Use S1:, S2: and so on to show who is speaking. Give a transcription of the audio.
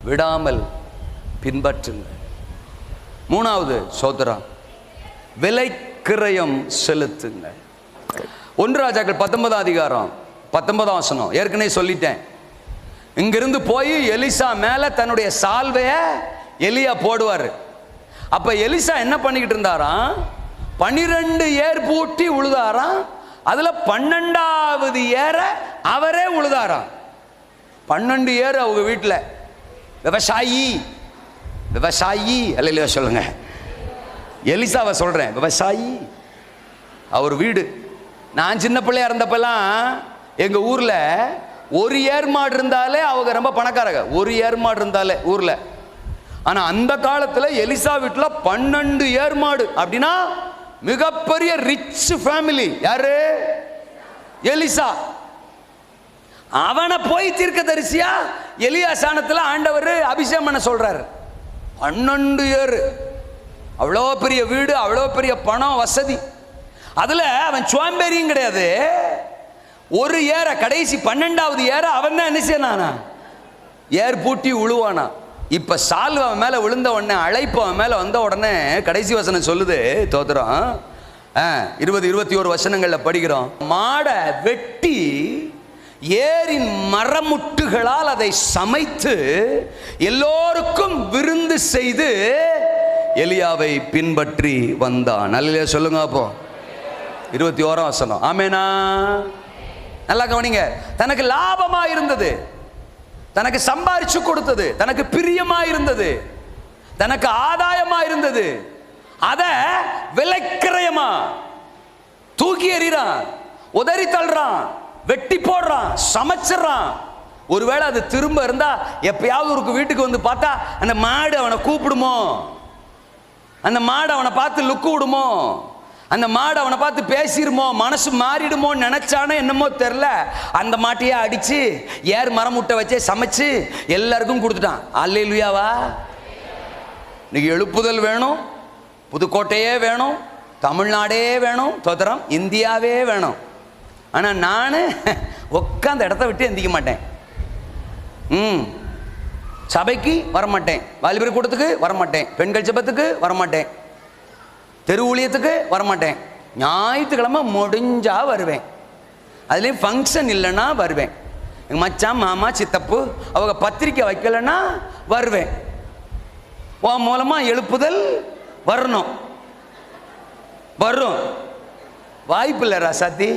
S1: விடாமல் பின்பற்றுங்கள். மூணாவது சோதரா, விலை கிரயம் செலுத்துங்கள். 1 ராஜாக்கள் 19 அதிகாரம் 19 வசனம் ஏற்கனவே சொல்லிட்டேன். இங்கிருந்து போய் எலிசா மேல தன்னுடைய சால்வைய எலியா போடுவார். அப்ப எலிசா என்ன பண்ணிக்கிட்டு இருந்தாராம்? 12 ஏர் பூட்டி உழுதாராம். அதுல 12வது ஏற அவரே உழுதாராம். 12 ஏர் அவங்க வீட்டில். விவசாயி விவசாயி அல்ல சொல்லுங்க, எலிசாவை சொல்றேன், விவசாயி. அவர் வீடு. நான் சின்ன பிள்ளையா இருந்தப்பெல்லாம் எங்க ஊர்ல ஒரு ஏர் மாடு இருந்தாலே அவங்க ரொம்ப பணக்காரங்க. ஒரு ஏர் மாடு இருந்தாலே ஊர்ல. ஆனா அந்த காலத்துல எலிசா வீட்டுல 12 ஏர் மாடு அப்படின்னா மிகப்பெரிய ரிச் ஃபேமிலி. யாரு? எலிசா. அவனை போய் தீர்க்கதரிசியா எலியா சாணத்துல ஆண்டவர் அபிஷேகம் பண்ண சொல்றாரு. 12 ஏர், அவ்வளோ பெரிய வீடு, அவ்வளோ பெரிய பணம் வசதி. அதுல அவன் சோம்பேறியும் கிடையாது. ஒரு ஏற கடைசி 12வது ஏற அவன் தான் என்ன செய்யறானா? ஏர் பூட்டி உழுவானா. இப்ப சால்வ அவன் மேல விழுந்த உடனே, அழைப்பு அவன் மேல வந்த உடனே கடைசி வசனம் சொல்லுது, தோத்திரம் 20, 21 வசனங்கள்ல படிக்கிறோம். மாடை வெட்டி ஏரின் மரமுட்டுகளால் அதை சமைத்து எல்லோருக்கும் விருந்து செய்து எலியாவை பின்பற்றி வந்தான். நல்ல சொல்லுங்க. அப்போ 21 வசனம். ஆமேனா? நல்லா கவனிங்க. தனக்கு லாபமா இருந்தது, தனக்கு சம்பாரிச்சு கொடுத்தது, தனக்கு பிரியமா இருந்தது, தனக்கு ஆதாயமா இருந்தது, அத விலைக்கிரயமா தூக்கி எறிறான், உதறி தள்ளுறான், வெட்டி போடுறான், சமைச்சிடறான். ஒருவேளை அது திரும்ப இருந்தா எப்பயாவது ஒரு வீட்டுக்கு வந்து பார்த்தா அந்த மாடு அவனை கூப்பிடுமோ, அந்த மாடு அவனை பார்த்து லுக்கு விடுமோ, அந்த மாடு அவனை பார்த்து பேசிடுமோ, மனசு மாறிடுமோ நினைச்சானோ என்னமோ தெரியல, அந்த மாட்டையே அடிச்சு ஏர் மரமுட்டை வச்சே சமைச்சு எல்லாருக்கும் கொடுத்துட்டான். அல்லேலூயாவா? இன்னைக்கு எழுப்புதல் வேணும், புதுக்கோட்டையே வேணும், தமிழ்நாடே வேணும், தோத்திரம் இந்தியாவே வேணும். ஆனா நான் உட்காந்த இடத்த விட்டு எந்திக்க மாட்டேன். சபைக்கு வரமாட்டேன், வாலிபர் கூட்டத்துக்கு வரமாட்டேன், பெண்கள் ஜெபத்துக்கு வரமாட்டேன், தெரு ஊழியத்துக்கு வரமாட்டேன். ஞாயிற்றுக்கிழமை முடிஞ்சா வருவேன். அதுலேயும் ஃபங்க்ஷன் இல்லைன்னா வருவேன். எங்கள் மச்சான் மாமா சித்தப்பு அவங்க பத்திரிக்கை வைக்கலைன்னா வருவேன். உன் மூலமாக எழுப்புதல் வரணும். வரும். வாய்ப்பு இல்லை ராசாத்தி.